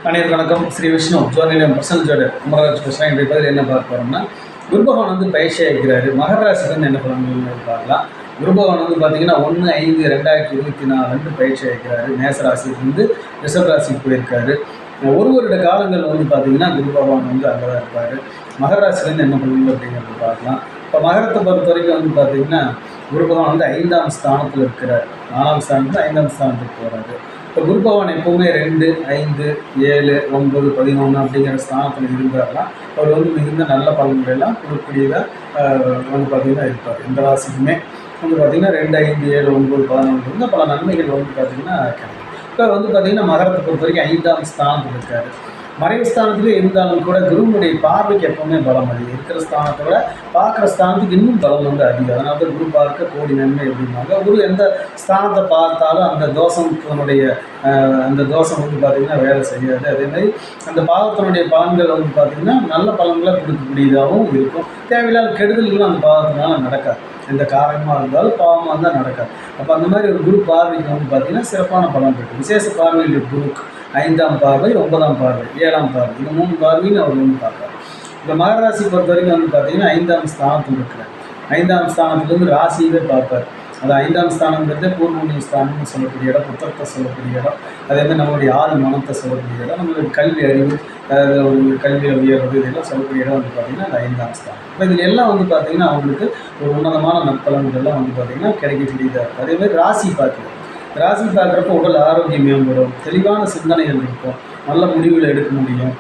அனைவருக்கும் வணக்கம். ஸ்ரீ விஷ்ணு ஜோதிடம் பர்சனல் ஜோடர் கும்பராஜ் பேசுகிறேன். இன்றைய பதில் என்ன பார்க்க போகிறோம்னா, குரு பகவான் வந்து பயிற்சி ஆகிக்கிறாரு. மகர ராசிக்கு வந்து என்ன பண்ணணும்னு பார்க்கலாம். குரு பகவான் வந்து பார்த்தீங்கன்னா 1/5/2024 பயிற்சி ஆகிக்கிறாரு. மேச ராசியிலிருந்து ரிஷப ராசிக்கு போயிருக்காரு. ஒரு வருட காலங்கள் வந்து பார்த்தீங்கன்னா குரு பகவான் வந்து அங்கே தான் இருப்பார். மகர ராசிலேருந்து என்ன பண்ணணும் அப்படிங்கிறது பார்க்கலாம். இப்போ மகரத்தை பொறுத்த வரைக்கும் வந்து பார்த்தீங்கன்னா குரு பகவான் வந்து 5ஆம் ஸ்தானத்தில் இருக்கிறார். 4ஆம் ஸ்தானத்தில் 5ஆம் ஸ்தானத்துக்கு போகிறாரு. இப்போ குரு பகவான் எப்போவுமே 2, 5, 7, 9, 11 அப்படிங்கிற ஸ்தானத்தில் இருந்தார்னா அவர் வந்து மிகுந்த நல்ல பலன்களெல்லாம் கொடுக்கக்கூடியதாக வந்து பார்த்திங்கன்னா இருப்பார். எந்த ராசிக்குமே வந்து பார்த்திங்கன்னா 2, 5, 7, 9, 11 இருந்தால் பல நன்மைகள் வந்து பார்த்திங்கன்னா கிடைக்கும். இப்போ வந்து பார்த்திங்கன்னா மகரத்தை பொறுத்த வரைக்கும் 5ஆம் ஸ்தானத்தில் இருக்கார். மறைவு ஸ்தானத்திலே இருந்தாலும் கூட குருவுடைய பார்வைக்கு எப்பவுமே பலம் அதிகம். இருக்கிற ஸ்தானத்தை விட பார்க்குற ஸ்தானத்துக்கு இன்னும் பலம் வந்து அதிகம். அதனால தான் குரு பார்க்க கோடி நன்மை அப்படின்னாங்க. குரு எந்த ஸ்தானத்தை பார்த்தாலும் அந்த தோஷத்தினுடைய அந்த தோஷம் வந்து பார்த்திங்கன்னா வேலை செய்யாது. அதேமாதிரி அந்த பாவத்தினுடைய பலன்கள் வந்து பார்த்திங்கன்னா நல்ல பலன்களை கொடுக்கக்கூடியதாகவும் இருக்கும். தேவையில்லாத கெடுதல்களும் அந்த பாவத்தினால நடக்காது. எந்த காரணமாக இருந்தாலும் பாவமாக இருந்தால் நடக்காது. அப்போ அந்த மாதிரி ஒரு குரு பார்வைக்கு வந்து பார்த்திங்கன்னா சிறப்பான பலன் இருக்குது. விசேஷ பார்வையில் குருக்கு 5ஆம் பார்வை, 9ஆம் பார்வை, 7ஆம் பார்வை, இந்த 3 பார்வையும் அவர் வந்து பார்ப்பார். இந்த மகர ராசி பொறுத்த வரைக்கும் வந்து பார்த்திங்கன்னா 5ஆம் ஸ்தானத்தில் இருக்கிறார். 5ஆம் ஸ்தானத்துலேருந்து ராசியவே பார்ப்பார். அது 5ஆம் ஸ்தானங்கிறது பூர்வ ஸ்தானம்னு சொல்லக்கூடிய இடம், புத்தகத்தை சொல்லக்கூடிய இடம், அதேமாதிரி நம்மளுடைய ஆள் மனத்தை சொல்லக்கூடிய இடம், நம்மளுடைய கல்வி அறிவு, ஒரு கல்வியில் உயர்வது, இதெல்லாம் சொல்லக்கூடிய இடம் வந்து பார்த்திங்கன்னா அந்த 5ஆம் ஸ்தானம். இப்போ இதில் எல்லாம் வந்து பார்த்திங்கன்னா அவங்களுக்கு ஒரு உன்னதமான நற்பலன்கள்லாம் வந்து பார்த்திங்கன்னா கிடைக்கக்கூடியதாக இருக்குது. அதேமாதிரி ராசி பார்க்குறது, ராசி பார்க்குறப்ப உடல் ஆரோக்கியம் மேம்படும், தெளிவான சிந்தனைகள் இருக்கும், நல்ல முடிவுகள் எடுக்க முடியும்,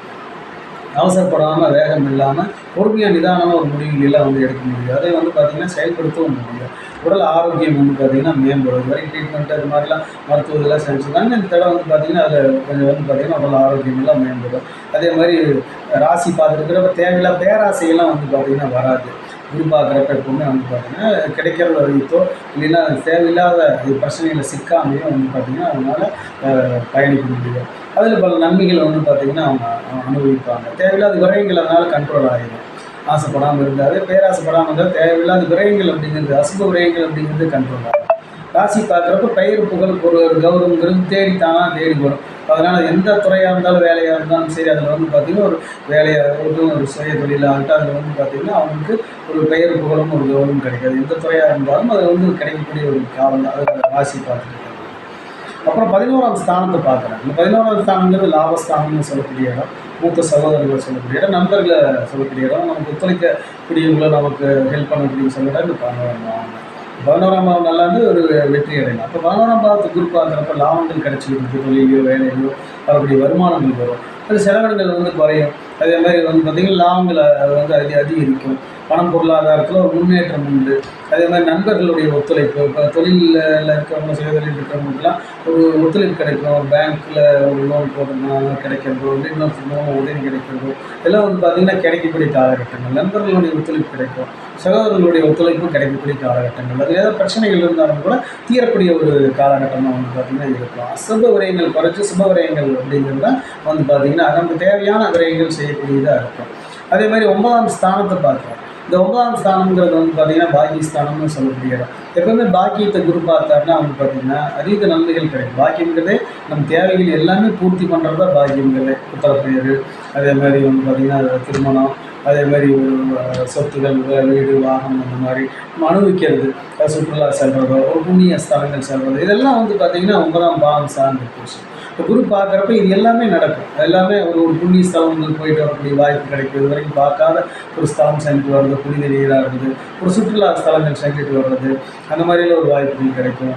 அவசரப்படாமல் வேகம் இல்லாமல் பொறுமையாக நிதானமாக ஒரு முடிவுகளெல்லாம் வந்து எடுக்க முடியும். அதை வந்து பார்த்திங்கன்னா செயல்படுத்தவும் முடியும். உடல் ஆரோக்கியம் வந்து பார்த்திங்கன்னா மேம்படும். இது வரைக்கும் ட்ரீட்மெண்ட் அது மாதிரிலாம் மருத்துவதெல்லாம் செஞ்சுருந்தாங்க. இந்த தடவை வந்து பார்த்திங்கன்னா அதில் கொஞ்சம் வந்து பார்த்திங்கன்னா உடல் ஆரோக்கியம் எல்லாம் மேம்படும். அதே மாதிரி ராசி பார்த்துருக்கிறப்ப தேவையில்லாத பேராசையெல்லாம் வந்து பார்த்திங்கன்னா வராது. குரு பார்க்குறப்ப எப்பவுமே வந்து பார்த்திங்கன்னா கிடைக்கிறத வைத்தோ இல்லைன்னா தேவையில்லாத பிரச்சனைகளை சிக்காமையோ வந்து பார்த்திங்கன்னா அவங்களால பயணிக்க முடியும். அதில் பல நன்மைகளை வந்து பார்த்திங்கன்னா அவங்க அனுபவிப்பாங்க. தேவையில்லாத விரயங்கள் அதனால் கண்ட்ரோல் ஆகிடும். ஆசைப்படாமல் இருந்தாலே பேராசைப்படாமல் இருந்தால் தேவையில்லாத விரயங்கள் அப்படிங்கிறது, அசுப விரயங்கள் அப்படிங்கிறது கண்ட்ரோல் ஆகும். ராசி பார்க்குறப்ப பெயர் புகழ் ஒரு கௌரவங்கிறது தேடித்தானா தேடி வரும். அதனால் எந்த துறையாக இருந்தாலும் வேலையாக இருந்தாலும் சரி, அதில் வந்து பார்த்திங்கன்னா ஒரு வேலையாகட்டும், ஒரு சுய தொழிலாகட்டும், அதில் வந்து பார்த்திங்கன்னா அவங்களுக்கு ஒரு பெயர் புகழும் ஒரு கௌரவம் கிடைக்காது. எந்த துறையாக இருந்தாலும் அது வந்து கிடைக்கக்கூடிய ஒரு காலம் தான். அதை ராசி பார்த்துட்டு அப்புறம் 11ஆம் ஸ்தானத்தை பார்க்குறேன். இந்த 11ஆம் ஸ்தானங்கிறது லாபஸ்தானம்னு சொல்லக்கூடிய இடம், மூத்த சகோதரர்களை சொல்லக்கூடிய இடம், நண்பர்களை சொல்லக்கூடிய இடம், நமக்கு ஒத்துழைக்கக்கூடியவங்களை நமக்கு ஹெல்ப் பண்ணக்கூடிய சொல்ல இடம் இந்த 11ஆம் பாவம். 11ஆம் பாவம் நல்லா இருந்து ஒரு வெற்றி அடையலாம். அப்போ 11ஆம் பாவத்துக்கு குரு பார்க்குறப்ப லாபங்கள் கிடைச்சிருக்கு, தொழிலையோ வேலையோ வரக்கூடிய வருமானங்கள் வரும், அது செலவினங்கள் வந்து குறையும். அதே மாதிரி வந்து பார்த்திங்கன்னா லாபங்கள் வந்து அதிகரிக்கும். பணம் பொருளாதாரத்தில் ஒரு முன்னேற்றம் உண்டு. அதே மாதிரி நண்பர்களுடைய ஒத்துழைப்பு, இப்போ தொழிலில் இருக்கிறவங்க, சுயதொழில் இருக்கிறவங்களுக்குலாம் ஒரு ஒத்துழைப்பு கிடைக்கும். ஒரு பேங்க்கில் ஒரு லோன் போட்டோம்னா கிடைக்கிறதோ, இல்லை இன்னொரு மூலமாக உதவி கிடைக்கிறதோ, இதெல்லாம் வந்து பார்த்திங்கன்னா கிடைக்கக்கூடிய காலகட்டங்கள். நண்பர்களுடைய ஒத்துழைப்பு கிடைக்கும், சகோதரர்களுடைய ஒத்துழைப்பும் கிடைக்கக்கூடிய காலகட்டங்கள். அது ஏதாவது பிரச்சனைகள் இருந்தாலும் கூட தீரக்கூடிய ஒரு காலகட்டமாக வந்து பார்த்திங்கன்னா இருக்கும். அசுப விரயங்கள் குறைச்சி சுப விரயங்கள் அப்படிங்கிறது தான் வந்து பார்த்திங்கன்னா நமக்கு தேவையான விரயங்கள் செய்யக்கூடியதாக இருக்கும். அதே மாதிரி 9ஆம் ஸ்தானத்தை பார்க்குறோம். இந்த 9ஆம் ஸ்தானங்கிறது வந்து பார்த்திங்கன்னா பாக்கியஸ்தானம்னு சொல்லக்கூடிய இடம். எப்பவுமே பாக்கியத்தை குரு பார்த்தாருன்னா வந்து பார்த்திங்கன்னா அதிக நன்மைகள் கிடைக்கும். பாக்கியங்கிறதே நம்ம தேவைகள் எல்லாமே பூர்த்தி பண்ணுறது தான் பாக்கியங்கிறது. புத்தகப்பேர், அதே மாதிரி வந்து பார்த்திங்கன்னா திருமணம், அதே மாதிரி ஒரு சொத்துக்கள், வீடு, வாகனம், அந்த மாதிரி நம்ம அனுபவிக்கிறது, சுற்றுலா செல்வதோ, ஒரு புண்ணிய ஸ்தலங்கள் செல்வது, இதெல்லாம் வந்து பார்த்திங்கன்னா 9ஆம் பாவம் சார்ந்த போச்சு. இப்போ குரு பார்க்குறப்ப இது எல்லாமே நடக்கும். எல்லாமே ஒரு புண்ணிய ஸ்தலங்கள் போயிட்டு வரக்கூடிய வாய்ப்பு கிடைக்கும். இது வரைக்கும் பார்க்காத ஒரு ஸ்தலம் சென்று வர்றது, புனித நீராக இருக்குது, ஒரு சுற்றுலா ஸ்தலங்கள் சென்றுட்டு வர்றது, அந்த மாதிரிலாம் ஒரு வாய்ப்புகள் கிடைக்கும்.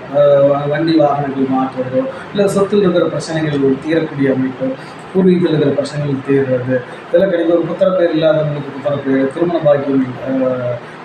வண்டி வாகனங்கள் மாற்றுறதோ, இல்லை சொத்தில் இருக்கிற பிரச்சனைகள் தீரக்கூடிய அமைப்பு, பூர்வீகத்தில் இருக்கிற பிரச்சனைகள் தீர்றது, இதெல்லாம் கிடைக்கும். ஒரு புத்திரப்பேர் இல்லாதவங்களுக்கு புத்திரப்பேர், திருமண பாக்கியம்,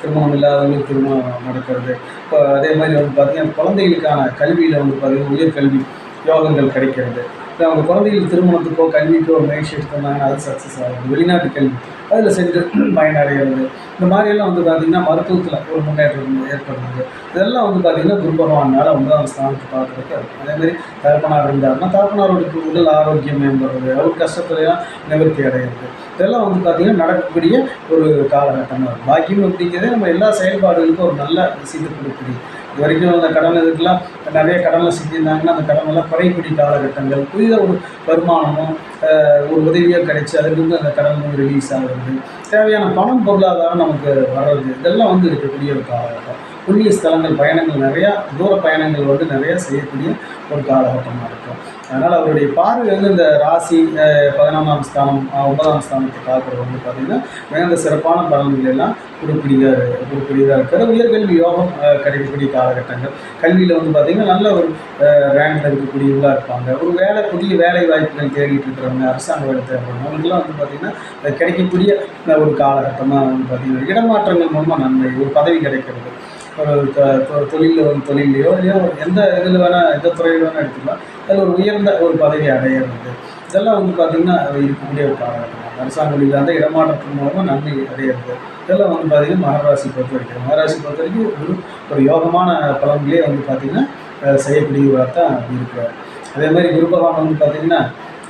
திருமணம் இல்லாதவங்களுக்கு திருமணம் நடக்கிறது. இப்போ அதே மாதிரி வந்து பார்த்திங்கன்னா குழந்தைகளுக்கான கல்வியில் வந்து பார்த்திங்கன்னா உயர்கல்வி யோகங்கள் கிடைக்கிறது. இல்லை அவங்க குழந்தைகள் திருமணத்துக்கோ கல்விக்கோ முயற்சி எடுத்திருந்தாங்கன்னா அது சக்ஸஸ் ஆகுது. வெளிநாட்டு கல்வி அதில் சென்று பயனடைகிறது. இந்த மாதிரியெல்லாம் வந்து பார்த்திங்கன்னா மருத்துவத்தில் ஒரு முன்னேற்றம் ஏற்படுறது. இதெல்லாம் வந்து பார்த்திங்கன்னா குரு பகவானால் 9ஆம் ஸ்தானத்தை பார்க்குறதுக்கு இருக்கும். அதேமாதிரி தகப்பனார் இருந்தாருன்னா தகப்பனாரோட உடல் ஆரோக்கியம் மேம்படுறது, அவர் கஷ்டத்துலையெல்லாம் நிவர்த்தி அடைகிறது, இதெல்லாம் வந்து பார்த்திங்கன்னா நடக்கக்கூடிய ஒரு காலகட்டமாக இருக்கும். பாக்கியம் அப்படிங்கிறதே நம்ம எல்லா செயல்பாடுகளுக்கும் ஒரு நல்ல விஷயத்தை கொடுக்கக்கூடிய இது வரைக்கும் அந்த கடன் இதுக்கெல்லாம் நிறைய கடனில் செஞ்சுருந்தாங்கன்னா அந்த கடனெல்லாம் குறைக்கூடிய காலகட்டங்கள், புதிய ஒரு வருமானமும் ஒரு உதவியோ கிடைச்சி அதுலேருந்து அந்த கடன் வந்து ரிலீஸ் ஆகுறது, தேவையான பணம் பொருளாதாரம் நமக்கு வர்றது, இதெல்லாம் வந்து இருக்கக்கூடிய ஒரு காலகட்டம். புண்ணிய ஸ்தலங்கள் பயணங்கள் நிறையா, தூர பயணங்கள் வந்து நிறையா செய்யக்கூடிய ஒரு காலகட்டமாக இருக்கும். அதனால் அவருடைய பார்வை வந்து இந்த ராசி 11ஆம் ஸ்தானம் 9ஆம் ஸ்தானத்தை பார்க்குறது வந்து பார்த்திங்கன்னா மிகுந்த சிறப்பான பலன்கள் எல்லாம் கொடுக்கக்கூடியதாக இருக்கிற உயர்கல்வி யோகம் கிடைக்கக்கூடிய காலகட்டங்கள். கல்வியில் வந்து பார்த்திங்கன்னா நல்ல ஒரு ரேங்கில் இருக்கக்கூடியவங்களாக இருப்பாங்க. ஒரு புதிய வேலை வாய்ப்புகள் தேடிட்டு இருக்கிறவங்க, அரசாங்க வேலை தேடுறவங்க, அவங்களுக்குலாம் வந்து பார்த்திங்கன்னா கிடைக்கக்கூடிய ஒரு காலகட்டமாக வந்து பார்த்திங்கன்னா இடமாற்றங்கள் மூலமாக நன்மை, ஒரு பதவி கிடைக்கிறது, ஒரு தொழிலையோ இல்லையோ எந்த இதில் வேணால் எந்த துறையில் வேணால் எடுத்துக்கலாம், அதில் ஒரு உயர்ந்த ஒரு பதவி அடையிறது, இதெல்லாம் வந்து பார்த்திங்கன்னா இருக்கக்கூடிய ஒரு காலகட்டம். அரசாங்கம் இல்லாத இடமாற்றத்தின் மூலமாக நன்மை அடையிறது, இதெல்லாம் வந்து பார்த்திங்கன்னா மகராசி பொறுத்த வரைக்கும் ஒரு யோகமான பலன்களே வந்து பார்த்திங்கன்னா செய்யக்கூடியவராக தான் இருக்கிறார். அதே மாதிரி குரு பகவான் வந்து பார்த்திங்கன்னா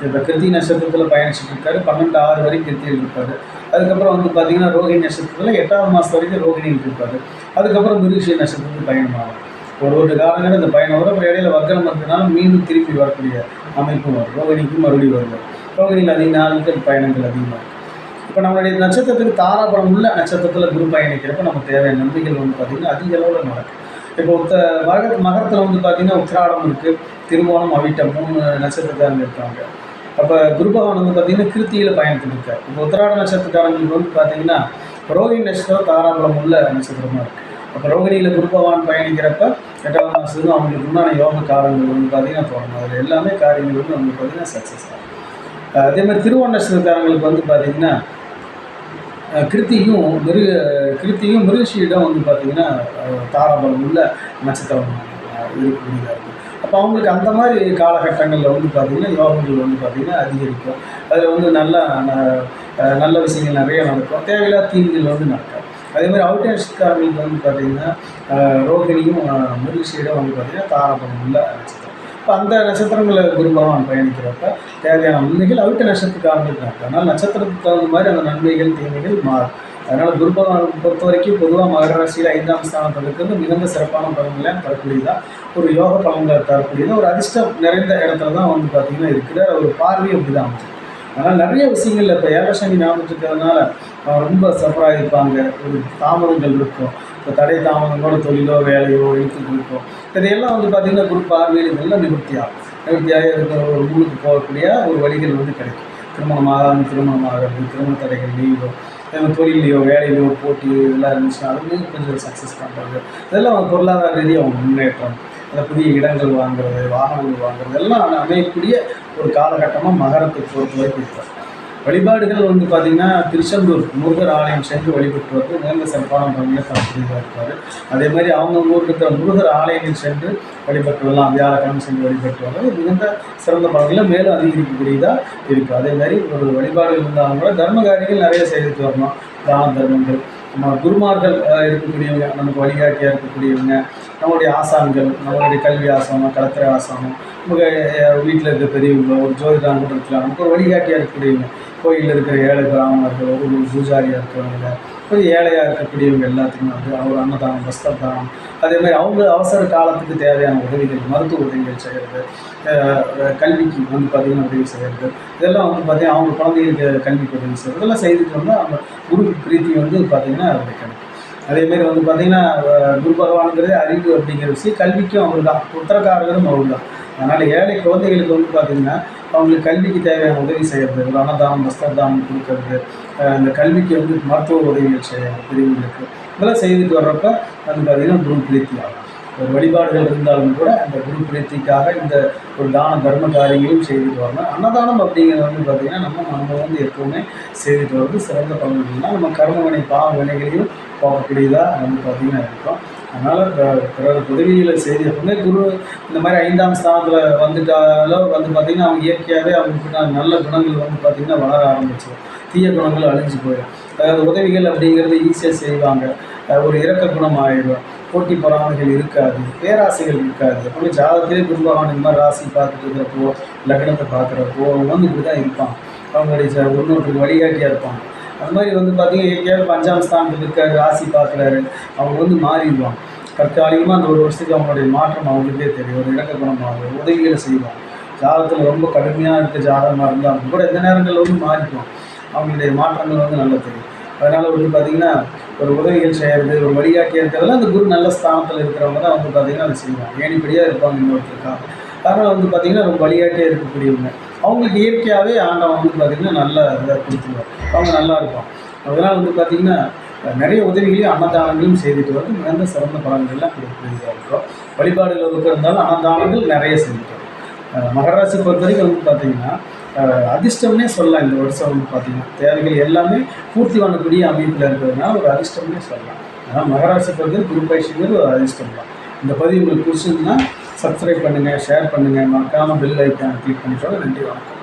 இப்போ கிருத்தி நட்சத்திரத்தில் பயணிச்சுட்டு இருக்காரு. 12/6 வரைக்கும் கிருத்தியில் இருப்பார். அதுக்கப்புறம் வந்து பார்த்திங்கன்னா ரோஹிணி நட்சத்திரத்தில் 8ஆவது மாதம் வரைக்கும் ரோஹிணியில் இருப்பார். அதுக்கப்புறம் மிருகஷீர நட்சத்திரத்துக்கு பயணமாகும். ஒரு காலங்கள் இந்த பயணம் வரும். அப்புறம் இடையில வக்கரம் இருக்கிறதுனால மீண்டும் திருப்பி வரக்கூடிய அமைப்பும் வரும். ரோஹிணிக்கும் மறுபடியும் வருவார். ரோஹிணியில் அதிக நாட்கள் பயணங்கள் அதிகமாக இருக்கும். இப்போ நம்மளுடைய நட்சத்திரத்துக்கு தாராபலம் உள்ள நட்சத்திரத்தில் குரு பயணிக்கிறப்ப நமக்கு தேவையான நன்மைகள் வந்து பார்த்திங்கன்னா அதிக அளவில் நடக்கும். இப்போ மகரத்தில் வந்து பார்த்திங்கன்னா உத்திராடம் இருக்குது, திருவோணம், அவிட்டம் 3 நட்சத்திரக்காரங்க இருக்காங்க. அப்போ குரு பகவான் வந்து பார்த்திங்கன்னா கிருத்தியில் பயணத்தில் இருக்கார். இப்போ உத்திராட நட்சத்திரக்காரங்களுக்கு வந்து பார்த்திங்கன்னா ரோஹிணி நட்சத்திரம் தாராபலம் உள்ள நட்சத்திரமாக இருக்குது. அப்போ ரோகிணியில் குரு பகவான் பயணிக்கிறப்ப 8ஆவது மாதத்துக்கு அவங்களுக்கு உண்டான யோக காலங்கள் வந்து பார்த்திங்கன்னா தொடங்கும். அதில் எல்லாமே காரியங்கள் வந்து அவங்களுக்கு பார்த்திங்கன்னா சக்ஸஸ் ஆகும். அதே மாதிரி திருவோண நட்சத்திரக்காரங்களுக்கு வந்து பார்த்திங்கன்னா கிருத்தியும் மிருகஷீரிடம் வந்து பார்த்திங்கன்னா தாராபலம் உள்ள நட்சத்திரம் இருக்கக்கூடியதாக இருக்குது. அப்போ அவங்களுக்கு அந்த மாதிரி காலகட்டங்களில் வந்து பார்த்திங்கன்னா யோகங்கள் வந்து பார்த்திங்கன்னா அதிகரிக்கும். அதில் வந்து நல்ல விஷயங்கள் நிறைய நடக்கும். தேவையில்லாத தீங்குகள் வந்து நடக்கும். அதேமாதிரி அவுட்டர் நட்சத்திரக்காரங்களுக்கு வந்து பார்த்திங்கன்னா ரோகிணியும் மிருகஷீரிடம் வந்து பார்த்திங்கன்னா தாராபலம் உள்ள நட்சத்திரம். இப்போ அந்த நட்சத்திரங்களில் குரு பகவான் பயணிக்கிறப்ப தேவையான நன்மைகள் அவிட்ட நட்சத்திரக்காரங்களுக்கு நடக்கும். அதனால் நட்சத்திரத்துக்கு தகுந்த மாதிரி அந்த நன்மைகள் தீமைகள் மாறும். அதனால் குரு பகவான் பொறுத்த வரைக்கும் பொதுவாக மகர ராசியில் 5ஆம் ஸ்தானத்தில் இருக்கிறது மிகுந்த சிறப்பான பலன்களை தரக்கூடியதாக, ஒரு யோக பலன்களை தரக்கூடியதாக, ஒரு அதிர்ஷ்டம் நிறைந்த இடத்துல தான் வந்து பார்த்திங்கன்னா இருக்கிற ஒரு பார்வையும் அப்படி தான் அமைச்சு. அதனால் நிறைய விஷயங்கள் இப்போ ஏழசனி ஞாபகத்துக்கு இருக்கிறதுனால ரொம்ப சஃபராக இருப்பாங்க. ஒரு தாமதங்கள் இருக்கும். இப்போ தடை தாமதங்களோட தொழிலோ வேலையோ இழுத்துட்டு இருக்கும். இதையெல்லாம் வந்து பார்த்திங்கன்னா குரு பார்வையில் இதெல்லாம் நிவர்த்தியாகி இருக்கிற ஒரு ஊருக்கு போகக்கூடிய ஒரு வழிகள் வந்து கிடைக்கும். திருமணமாகிறது, திருமண தடைகள் லீவோ, தொழிலையோ வேலையிலையோ போட்டி இதெல்லாம் இருந்துச்சுன்னா அதுலேயும் கொஞ்சம் சக்ஸஸ் பண்ணுறது, இதெல்லாம் பொருளாதார ரீதியாக அவங்க முன்னேற்றம், அந்த புதிய இடங்கள் வாங்குறது, வாகனங்கள் வாங்குறது எல்லாம் அமையக்கூடிய ஒரு காலகட்டமாக மகரத்தை பொறுத்த வரைக்கும் இருக்கும். வழிபாடுகள் வந்து பார்த்திங்கன்னா திருச்செந்தூர் முருகர் ஆலயம் சென்று வழிபட்டு வந்து மிகுந்த சிறப்பான பலன்களை தரக்கூடியதாக இருப்பார். அதே மாதிரி அவங்க ஊருக்கு இருக்கிற முருகர் ஆலயங்கள் சென்று வழிபட்டு வரலாம். வியாழக்கிழமை சென்று வழிபட்டு வர்றது மிகுந்த சிறந்த பலன்களை மேலும் அதிகரிக்கக்கூடியதாக இருக்கும். அதே மாதிரி ஒரு வழிபாடுகள் இருந்தாலும் கூட தர்ம காரியங்கள் நிறைய செய்துட்டு வரணும். தான தர்மங்கள், நம்ம குருமார்கள் இருக்கக்கூடியவங்க, நமக்கு வழிகாட்டியாக இருக்கக்கூடியவங்க, நம்மளுடைய ஆசான்கள், நம்மளுடைய கல்வி ஆசானம், கலத்திரை ஆசானம், நமக்கு வீட்டில் இருக்க பெரியவங்க, ஒரு ஜோதிடம் கூட இருக்கலாம், நமக்கு ஒரு வழிகாட்டியாக இருக்கக்கூடியவங்க, கோயிலில் இருக்கிற ஏழை பிராமணர்கள், ஒரு பூஜாரியாக இருக்கிறவங்க, கொஞ்சம் ஏழையாக இருக்கக்கூடியவங்க எல்லாத்துக்குமே வந்து அவர் அன்னதானம், வஸ்திரதானம், அதேமாதிரி அவங்க அவசர காலத்துக்கு தேவையான உதவிகள், மருத்துவ உதவிகள் செய்கிறது, கல்விக்கு வந்து பார்த்திங்கன்னா உதவி செய்கிறது, இதெல்லாம் வந்து பார்த்திங்கன்னா அவங்க குழந்தைகளுக்கு கல்விக்கு உதவி செய்கிறது, இதெல்லாம் செய்துட்டு வந்து அவங்க குரு பிரீத்தி வந்து பார்த்திங்கன்னா கிடைக்கும். அதேமாரி வந்து பார்த்திங்கன்னா குரு பகவானுங்கிறது அறிவு அப்படிங்கிற விஷயம், கல்விக்கும் அவர் தான், உத்தரக்காரர்களும் அவர் தான். அதனால் ஏழை குழந்தைகளுக்கு வந்து பார்த்திங்கன்னா அவங்களுக்கு கல்விக்கு தேவையான உதவி செய்கிறது, ஒரு அன்னதானம், வஸ்திரதானம் கொடுக்கறது, இந்த கல்விக்கு வந்து மருத்துவ உதவிகள் செய்யறது பெரியவங்களுக்கு, இதெல்லாம் செய்துட்டு வர்றப்ப வந்து பார்த்திங்கன்னா குரு பிரீத்தி ஆகும். ஒரு வழிபாடுகள் இருந்தாலும் கூட அந்த குரு பிரீத்திக்காக இந்த ஒரு தான தர்ம காரியங்களும் செய்துட்டு வரணும். அன்னதானம் அப்படிங்கிறது வந்து பார்த்திங்கன்னா நம்ம வந்து எப்போவுமே செய்துட்டு வர்றது சிறந்த பலன்கள்னால் நம்ம கர்மவினை பாவ வினைகளையும் போகக்கூடியதாக வந்து பார்த்திங்கன்னா இருக்கும். அதனால் பிறருக்கு உதவிகளை செய்து எப்பவுமே குரு இந்த மாதிரி 5ஆம் ஸ்தானத்தில் வந்துட்டாலோ வந்து பார்த்திங்கன்னா அவங்க இயற்கையாகவே அவங்களுக்கு நல்ல குணங்கள் வந்து பார்த்திங்கன்னா வளர ஆரம்பிச்சிடும். தீய குணங்கள் அழிஞ்சு போயிடும். அதாவது உதவிகள் அப்படிங்கிறது ஈஸியாக செய்வாங்க. ஒரு இரக்க குணம் ஆகிடும். போட்டி பொறாமைகள் இருக்காது, பேராசைகள் இருக்காது. எப்பவுமே ஜாதகத்திலே குரு பகவான் இந்த மாதிரி ராசி பார்த்துட்டு இருக்கிறப்போ, லக்னத்தை பார்க்குறப்போ அவங்க வந்து இப்படி தான் இருப்பாங்க. அவங்களுடைய ஒன்னொருத்தருக்கு வழிகாட்டியாக இருப்பாங்க. அது மாதிரி வந்து பார்த்திங்கன்னா இயற்கையாக 5ஆம் ஸ்தானத்தில் இருக்க ராசி பார்க்குறாரு, அவங்க வந்து மாறிடுவாங்க. தற்காலிகமாக அந்த ஒரு வருஷத்துக்கு அவங்களுடைய மாற்றம் அவங்களுக்கே தெரியும். ஒரு இணக்க குணமாகும், உதவிகளை செய்வாங்க. ஜாதகத்தில் ரொம்ப கடுமையாக இருக்க ஜாதகமாக இருந்தால் அவங்க கூட எந்த நேரங்களில் வந்து மாறிக்கும், அவங்களுடைய மாற்றங்கள் வந்து நல்லா தெரியும். அதனால் வந்து பார்த்திங்கன்னா ஒரு உதவிகள் செய்கிறது, ஒரு வழிகாட்டியாக இருக்கிறதுல அந்த குரு நல்ல ஸ்தானத்தில் இருக்கிறவங்க தான் வந்து பார்த்திங்கன்னா அதை செய்வாங்க. ஏணிப்படியாக இருப்பாங்க இன்னொருத்தருக்காக. அதனால் வந்து பார்த்திங்கன்னா ரொம்ப வழிகாட்டியாக இருக்கக்கூடியவங்க. அவங்களுக்கு இயற்கையாகவே ஆண்டவன் வந்து பார்த்திங்கன்னா நல்ல இதை கொடுத்துருவார். அவங்க நல்லா இருப்பாங்க. அதனால் வந்து பார்த்திங்கன்னா நிறைய உதவிகளையும் அன்னதானங்களையும் செய்துட்டு வந்து மிகுந்த சிறந்த பலன்கள்லாம் கொடுக்கக்கூடியதாக இருக்கும். வழிபாடுகள் இருந்தாலும் அன்னதானங்கள் நிறைய செஞ்சுட்டு மகர ராசி பொறுத்த வரைக்கும் வந்து பார்த்திங்கன்னா அதிர்ஷ்டம்னே சொல்லலாம். இந்த வருஷம் வந்து பார்த்திங்கன்னா தேவைகள் எல்லாமே பூர்த்தி பண்ணக்கூடிய அமைப்பில் இருக்கிறதுனால ஒரு அதிர்ஷ்டம்னே சொல்லலாம். ஆனால் மகராசி பொறுத்த குரு பயிற்சிங்கிறது ஒரு அதிர்ஷ்டம் தான். இந்த பதிவு உங்களுக்கு பிடிச்சிருந்ததுன்னா சப்ஸ்கிரைப் பண்ணுங்கள், ஷேர் பண்ணுங்கள், மறக்காமல் பெல் ஐக்கானை கிளிக் பண்ணிட்டோம். நன்றி, வணக்கம்.